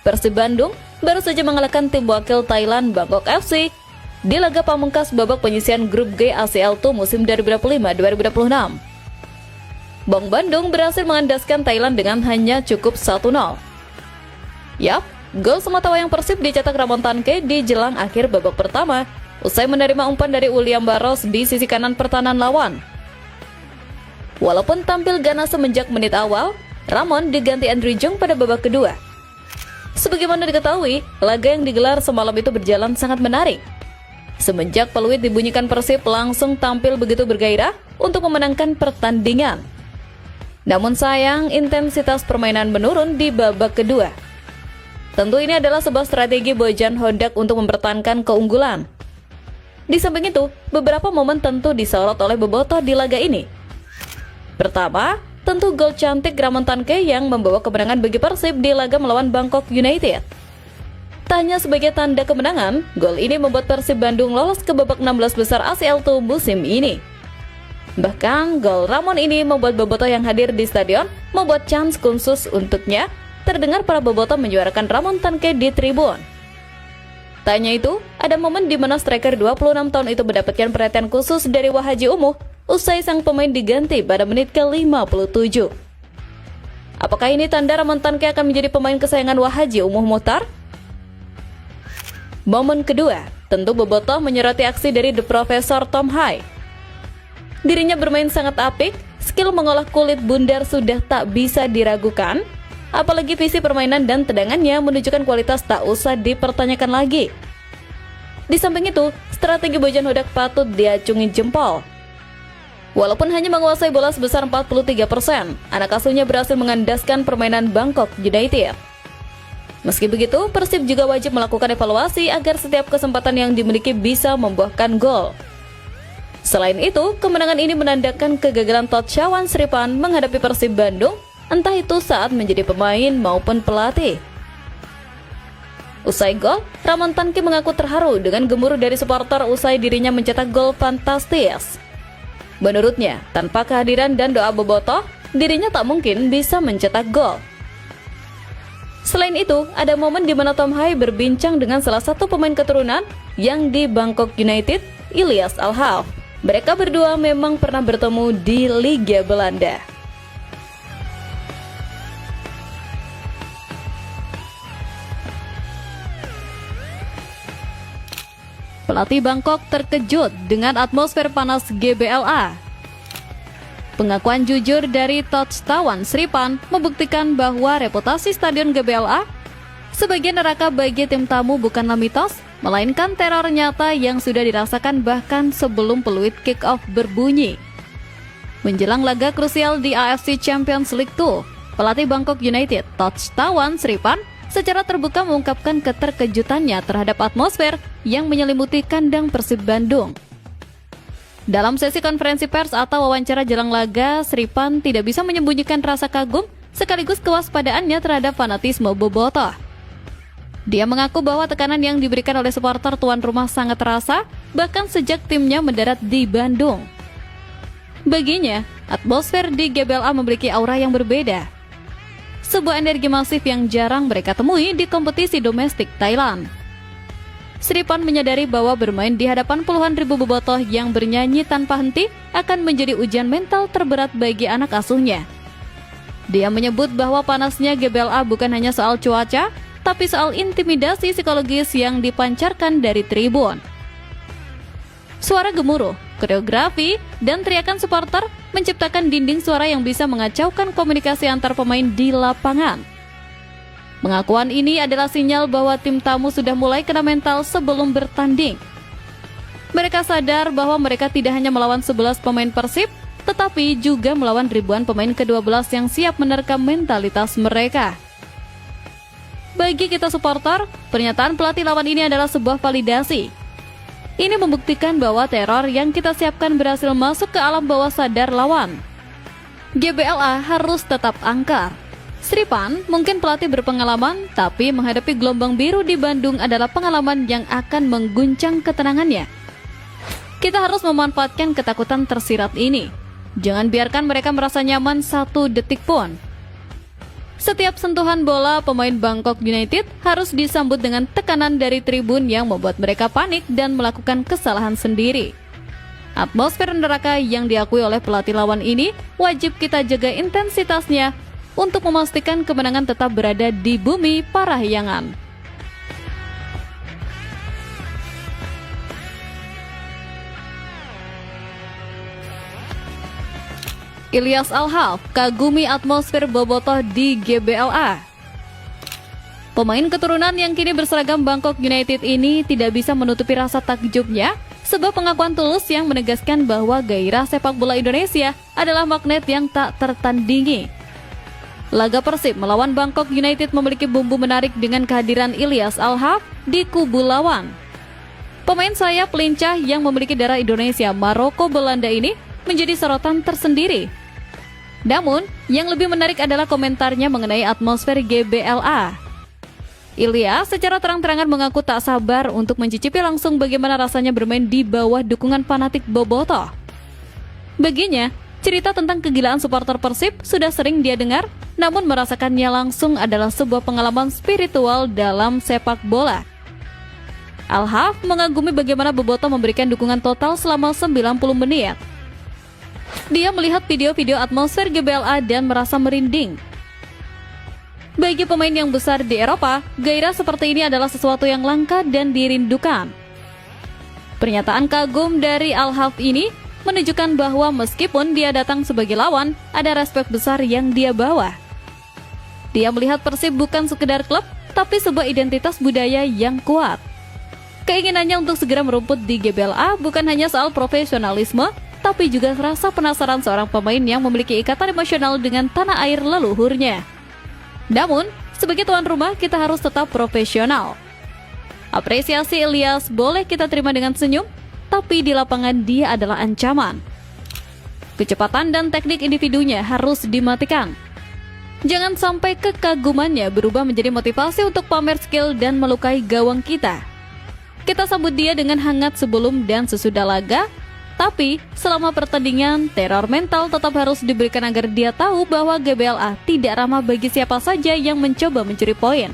Persib Bandung baru saja mengalahkan tim wakil Thailand Bangkok FC di laga pamungkas babak penyisihan grup G ACL II musim 2025-2026. Bang Bandung berhasil mengandaskan Thailand dengan hanya cukup 1-0. Yap, gol sematawayang Persib dicetak Ramon Tanke di jelang akhir babak pertama usai menerima umpan dari William Barros di sisi kanan pertahanan lawan. Walaupun tampil ganas semenjak menit awal, Ramon diganti Andrew Jung pada babak kedua. Sebagaimana diketahui, laga yang digelar semalam itu berjalan sangat menarik. Semenjak peluit dibunyikan, Persib langsung tampil begitu bergairah untuk memenangkan pertandingan. Namun sayang, intensitas permainan menurun di babak kedua. Tentu ini adalah sebuah strategi Bojan Hodak untuk mempertahankan keunggulan. Di samping itu, beberapa momen tentu disorot oleh bobotoh di laga ini. Pertama, tentu gol cantik Ramon Tanke yang membawa kemenangan bagi Persib di laga melawan Bangkok United. Tak hanya sebagai tanda kemenangan, gol ini membuat Persib Bandung lolos ke babak 16 besar ACL II musim ini. Bahkan, gol Ramon ini membuat bobotoh yang hadir di stadion membuat chance khusus untuknya. Terdengar para bobotoh menyuarakan Ramon Tanke di tribun. Tak hanya itu, ada momen di mana striker 26 tahun itu mendapatkan perhatian khusus dari Wahaji Umuh usai sang pemain diganti pada menit ke-57. Apakah ini tanda Ramon Tanke akan menjadi pemain kesayangan Wahaji Umuh Muhtar? Momen kedua, tentu bobotoh menyoroti aksi dari The Professor Tom Hai. Dirinya bermain sangat apik, skill mengolah kulit bundar sudah tak bisa diragukan, apalagi visi permainan dan tendangannya menunjukkan kualitas tak usah dipertanyakan lagi. Di samping itu, strategi Bojan Hodak patut diacungi jempol. Walaupun hanya menguasai bola sebesar 43%, anak asuhnya berhasil mengandaskan permainan Bangkok United. Meski begitu, Persib juga wajib melakukan evaluasi agar setiap kesempatan yang dimiliki bisa membuahkan gol. Selain itu, kemenangan ini menandakan kegagalan Todd Shawan Sripan menghadapi Persib Bandung, entah itu saat menjadi pemain maupun pelatih. Usai gol, Ramon Tanke mengaku terharu dengan gemuruh dari supporter usai dirinya mencetak gol fantastis. Menurutnya, tanpa kehadiran dan doa bobotoh, dirinya tak mungkin bisa mencetak gol. Selain itu, ada momen di mana Tom Hai berbincang dengan salah satu pemain keturunan yang di Bangkok United, Ilyas Alhaaf. Mereka berdua memang pernah bertemu di Liga Belanda. Pelatih Bangkok terkejut dengan atmosfer panas GBLA. Pengakuan jujur dari Todd Shawan Sripan membuktikan bahwa reputasi stadion GBLA sebagai neraka bagi tim tamu bukanlah mitos, melainkan teror nyata yang sudah dirasakan bahkan sebelum peluit kick-off berbunyi. Menjelang laga krusial di AFC Champions League 2, pelatih Bangkok United Todd Shawan Sripan secara terbuka mengungkapkan keterkejutannya terhadap atmosfer yang menyelimuti kandang Persib Bandung. Dalam sesi konferensi pers atau wawancara jelang laga, Sripan tidak bisa menyembunyikan rasa kagum sekaligus kewaspadaannya terhadap fanatisme bobotoh. Dia mengaku bahwa tekanan yang diberikan oleh supporter tuan rumah sangat terasa, bahkan sejak timnya mendarat di Bandung. Baginya, atmosfer di GBLA memiliki aura yang berbeda. Sebuah energi masif yang jarang mereka temui di kompetisi domestik Thailand. Sripan menyadari bahwa bermain di hadapan puluhan ribu bobotoh yang bernyanyi tanpa henti akan menjadi ujian mental terberat bagi anak asuhnya. Dia menyebut bahwa panasnya GBLA bukan hanya soal cuaca, tapi soal intimidasi psikologis yang dipancarkan dari tribun. Suara gemuruh, koreografi, dan teriakan supporter menciptakan dinding suara yang bisa mengacaukan komunikasi antar pemain di lapangan. Pengakuan ini adalah sinyal bahwa tim tamu sudah mulai kena mental sebelum bertanding. Mereka sadar bahwa mereka tidak hanya melawan 11 pemain Persib, tetapi juga melawan ribuan pemain ke-12 yang siap menerkam mentalitas mereka. Bagi kita supporter, pernyataan pelatih lawan ini adalah sebuah validasi. Ini membuktikan bahwa teror yang kita siapkan berhasil masuk ke alam bawah sadar lawan. GBLA harus tetap angker. Sripan mungkin pelatih berpengalaman, tapi menghadapi gelombang biru di Bandung adalah pengalaman yang akan mengguncang ketenangannya. Kita harus memanfaatkan ketakutan tersirat ini. Jangan biarkan mereka merasa nyaman satu detik pun. Setiap sentuhan bola pemain Bangkok United harus disambut dengan tekanan dari tribun yang membuat mereka panik dan melakukan kesalahan sendiri. Atmosfer neraka yang diakui oleh pelatih lawan ini wajib kita jaga intensitasnya untuk memastikan kemenangan tetap berada di bumi Parahyangan. Ilyas Al-Haf kagumi atmosfer bobotoh di GBLA. Pemain keturunan yang kini berseragam Bangkok United ini tidak bisa menutupi rasa takjubnya sebab pengakuan tulus yang menegaskan bahwa gairah sepak bola Indonesia adalah magnet yang tak tertandingi. Laga Persib melawan Bangkok United memiliki bumbu menarik dengan kehadiran Ilyas Al-Haf di kubu lawan. Pemain sayap lincah yang memiliki darah Indonesia, Maroko, Belanda ini menjadi sorotan tersendiri. Namun, yang lebih menarik adalah komentarnya mengenai atmosfer GBLA. Ilyas secara terang-terangan mengaku tak sabar untuk mencicipi langsung bagaimana rasanya bermain di bawah dukungan fanatik bobotoh. Baginya, cerita tentang kegilaan supporter Persib sudah sering dia dengar, namun merasakannya langsung adalah sebuah pengalaman spiritual dalam sepak bola. Al-Haf mengagumi bagaimana bobotoh memberikan dukungan total selama 90 menit. Dia melihat video-video atmosfer GBLA dan merasa merinding. Bagi pemain yang besar di Eropa, gairah seperti ini adalah sesuatu yang langka dan dirindukan. Pernyataan kagum dari Al-Haf ini menunjukkan bahwa meskipun dia datang sebagai lawan, ada respek besar yang dia bawa. Dia melihat Persib bukan sekedar klub, tapi sebuah identitas budaya yang kuat. Keinginannya untuk segera merumput di GBLA bukan hanya soal profesionalisme, tapi juga rasa penasaran seorang pemain yang memiliki ikatan emosional dengan tanah air leluhurnya. Namun, sebagai tuan rumah kita harus tetap profesional. Apresiasi Ilyas boleh kita terima dengan senyum, tapi di lapangan dia adalah ancaman. Kecepatan dan teknik individunya harus dimatikan. Jangan sampai kekagumannya berubah menjadi motivasi untuk pamer skill dan melukai gawang kita. Kita sambut dia dengan hangat sebelum dan sesudah laga, tapi selama pertandingan, teror mental tetap harus diberikan agar dia tahu bahwa GBLA tidak ramah bagi siapa saja yang mencoba mencuri poin.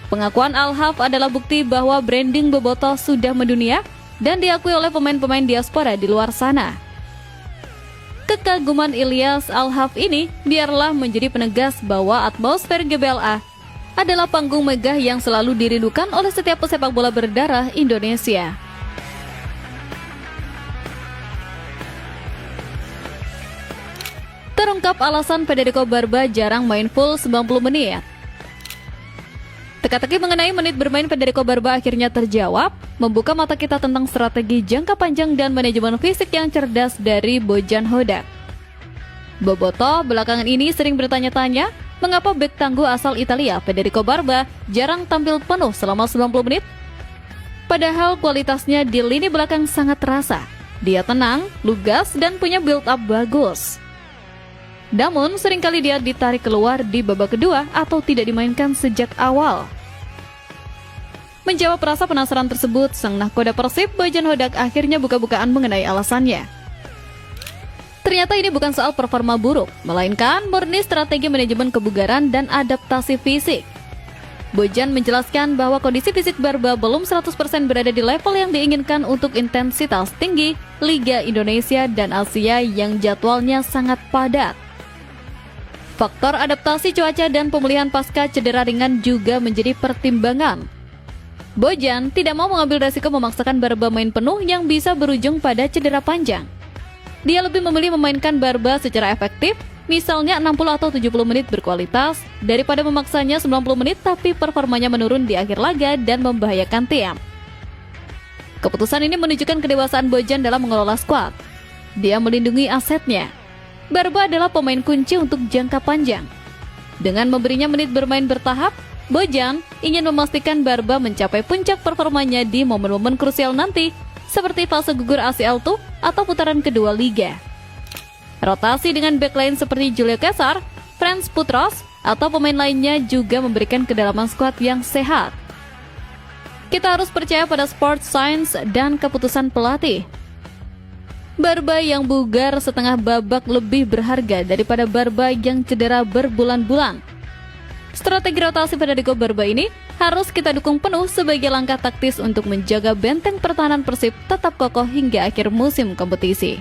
Pengakuan Al-Haf adalah bukti bahwa branding bobotoh sudah mendunia dan diakui oleh pemain-pemain diaspora di luar sana. Kekaguman Ilyas Al-Haf ini biarlah menjadi penegas bahwa atmosfer GBLA adalah panggung megah yang selalu dirindukan oleh setiap pesepak bola berdarah Indonesia. Terungkap alasan Federico Barba jarang main full 90 menit. Teka-teki mengenai menit bermain Federico Barba akhirnya terjawab, membuka mata kita tentang strategi jangka panjang dan manajemen fisik yang cerdas dari Bojan Hodak. Bobotoh belakangan ini sering bertanya-tanya, mengapa bek tangguh asal Italia Federico Barba jarang tampil penuh selama 90 menit? Padahal kualitasnya di lini belakang sangat terasa. Dia tenang, lugas, dan punya build up bagus. Namun, seringkali dia ditarik keluar di babak kedua atau tidak dimainkan sejak awal. Menjawab rasa penasaran tersebut, sang nahkoda Persib, Bojan Hodak akhirnya buka-bukaan mengenai alasannya. Ternyata ini bukan soal performa buruk, melainkan murni strategi manajemen kebugaran dan adaptasi fisik. Bojan menjelaskan bahwa kondisi fisik Barba belum 100% berada di level yang diinginkan untuk intensitas tinggi Liga Indonesia dan Asia yang jadwalnya sangat padat. Faktor adaptasi cuaca dan pemulihan pasca cedera ringan juga menjadi pertimbangan. Bojan tidak mau mengambil resiko memaksakan Barba main penuh yang bisa berujung pada cedera panjang. Dia lebih memilih memainkan Barba secara efektif, misalnya 60 atau 70 menit berkualitas, daripada memaksanya 90 menit tapi performanya menurun di akhir laga dan membahayakan tim. Keputusan ini menunjukkan kedewasaan Bojan dalam mengelola skuad. Dia melindungi asetnya. Barba adalah pemain kunci untuk jangka panjang. Dengan memberinya menit bermain bertahap, Bojan ingin memastikan Barba mencapai puncak performanya di momen-momen krusial nanti, seperti fase gugur ACL II atau putaran kedua Liga. Rotasi dengan backline seperti Julio Cesar, Franz Putros, atau pemain lainnya juga memberikan kedalaman skuad yang sehat. Kita harus percaya pada sport science dan keputusan pelatih. Barba yang bugar setengah babak lebih berharga daripada Barba yang cedera berbulan-bulan. Strategi rotasi Federico Barba ini harus kita dukung penuh sebagai langkah taktis untuk menjaga benteng pertahanan Persib tetap kokoh hingga akhir musim kompetisi.